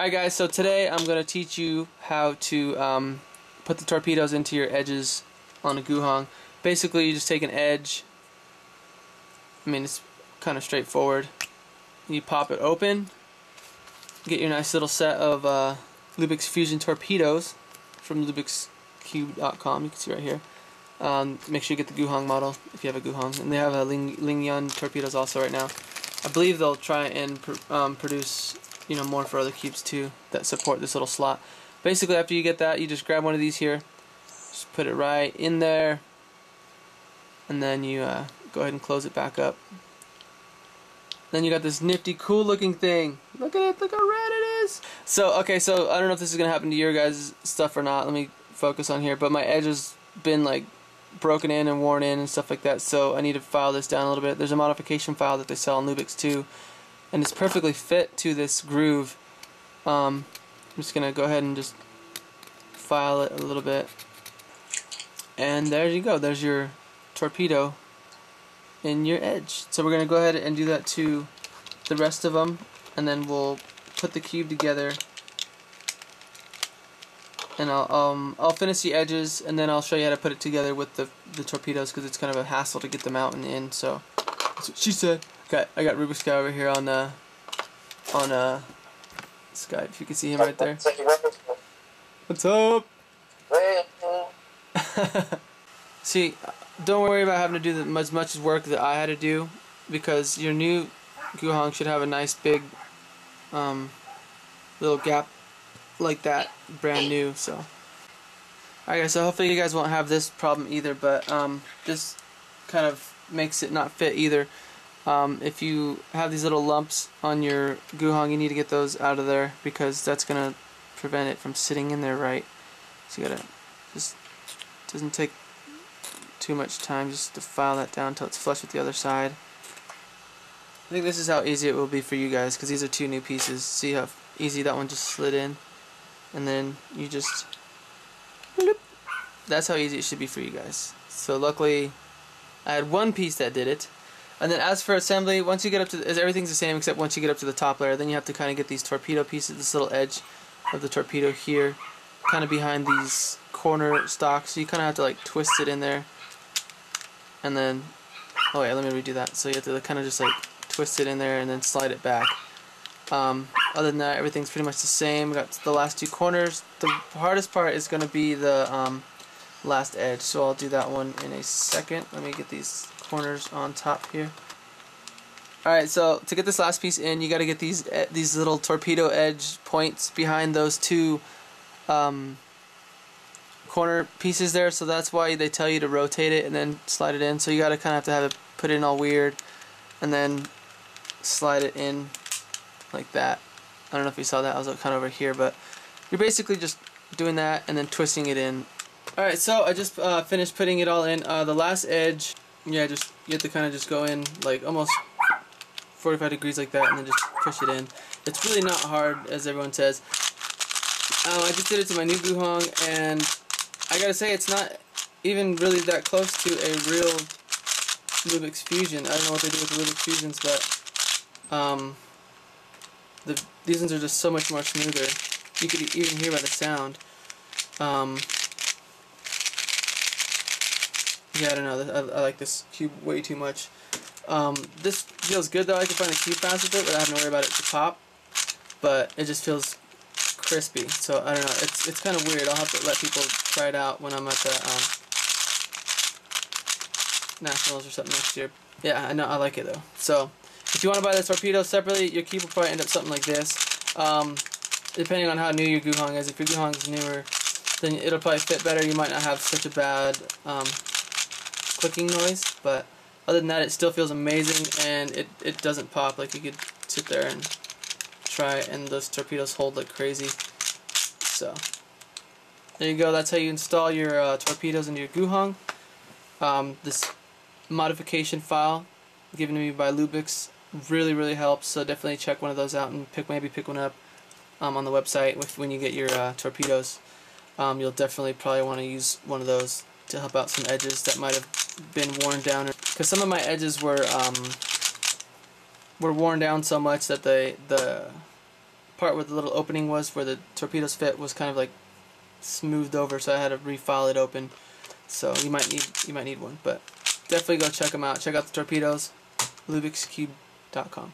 Alright guys, so today I'm going to teach you how to put the torpedoes into your edges on a Guhong. Basically you just take an edge, it's kind of straightforward. You pop it open, get your nice little set of Lubix Fusion torpedoes from LubixCube.com, you can see right here. Make sure you get the Guhong model if you have a Guhong. And they have a Ling Yun torpedoes also right now. I believe they'll try and produce more for other cubes too that support this little slot. Basically after you get that, you just grab one of these here, just put it right in there, and then you go ahead and close it back up. Then you got this nifty cool looking thing. Look at it, look how rad it is. So okay, so I don't know if this is gonna happen to your guys' stuff or not. Let me focus on here, but my edge has been like broken in and worn in and stuff like that, so I need to file this down a little bit. There's a modification file that they sell on Lubix too, and it's perfectly fit to this groove. I'm just gonna go ahead and just file it a little bit, and there you go, there's your torpedo in your edge. So we're gonna go ahead and do that to the rest of them, and then we'll put the cube together, and I'll finish the edges, and then I'll show you how to put it together with the torpedoes, because it's kind of a hassle to get them out and in. So that's what she said. I got Rubik's guy over here on Skype. If you can see him right there. What's up? See, don't worry about having to do as much work that I had to do, because your new Guhong should have a nice big little gap like that, brand new. So alright guys, so hopefully you guys won't have this problem either, but this kind of makes it not fit either. If you have these little lumps on your Guhong, you need to get those out of there, because that's gonna prevent it from sitting in there right. So you gotta just, doesn't take too much time just to file that down until it's flush with the other side. I think this is how easy it will be for you guys, because these are two new pieces. See how easy that one just slid in, and then you just bloop. That's how easy it should be for you guys. So luckily I had one piece that did it. And then as for assembly, once you get up to everything's the same except once you get up to the top layer, then you have to kind of get these torpedo pieces, this little edge of the torpedo here, kind of behind these corner stocks. So you kind of have to like twist it in there, and then, oh wait, let me redo that. So you have to kind of just like twist it in there and then slide it back. Other than that, everything's pretty much the same. We got the last two corners. The hardest part is going to be the last edge, so I'll do that one in a second. Let me get these corners on top here. Alright, so to get this last piece in, you got to get these little torpedo edge points behind those two corner pieces there, so that's why they tell you to rotate it and then slide it in. So you got to kind of have it put in all weird and then slide it in like that. I don't know if you saw that, I was kind of over here, but you're basically just doing that and then twisting it in. Alright, so I just finished putting it all in. The last edge, yeah, you have to kind of just go in like almost 45 degrees like that, and then just push it in. It's really not hard, as everyone says. I just did it to my new Guhong, and I gotta say it's not even really that close to a real Lubix Fusion. I don't know what they do with the Lubix Fusions, but these ones are just so much more smoother. You could even hear by the sound. Yeah, I don't know. I like this cube way too much. This feels good though. I can find the cube fast with it without having to worry about it to pop. But it just feels crispy. So I don't know. It's kind of weird. I'll have to let people try it out when I'm at the Nationals or something next year. Yeah, I know. I like it though. So if you want to buy the torpedo separately, your cube will probably end up something like this. Depending on how new your Guhong is. If your Guhong is newer, then it'll probably fit better. You might not have such a bad clicking noise, but other than that, it still feels amazing, and it doesn't pop. Like, you could sit there and try, and those torpedoes hold like crazy. So there you go. That's how you install your torpedoes into your Guhong. This modification file given to me by Lubix really helps. So definitely check one of those out and maybe pick one up on the website when you get your torpedoes. You'll definitely probably want to use one of those to help out some edges that might have been worn down, because some of my edges were worn down so much that the part where the little opening was, where the torpedoes fit, was kind of like smoothed over, so I had to refile it open. So you might need one, but definitely go check them out. Check out the torpedoes, LubixCube.com.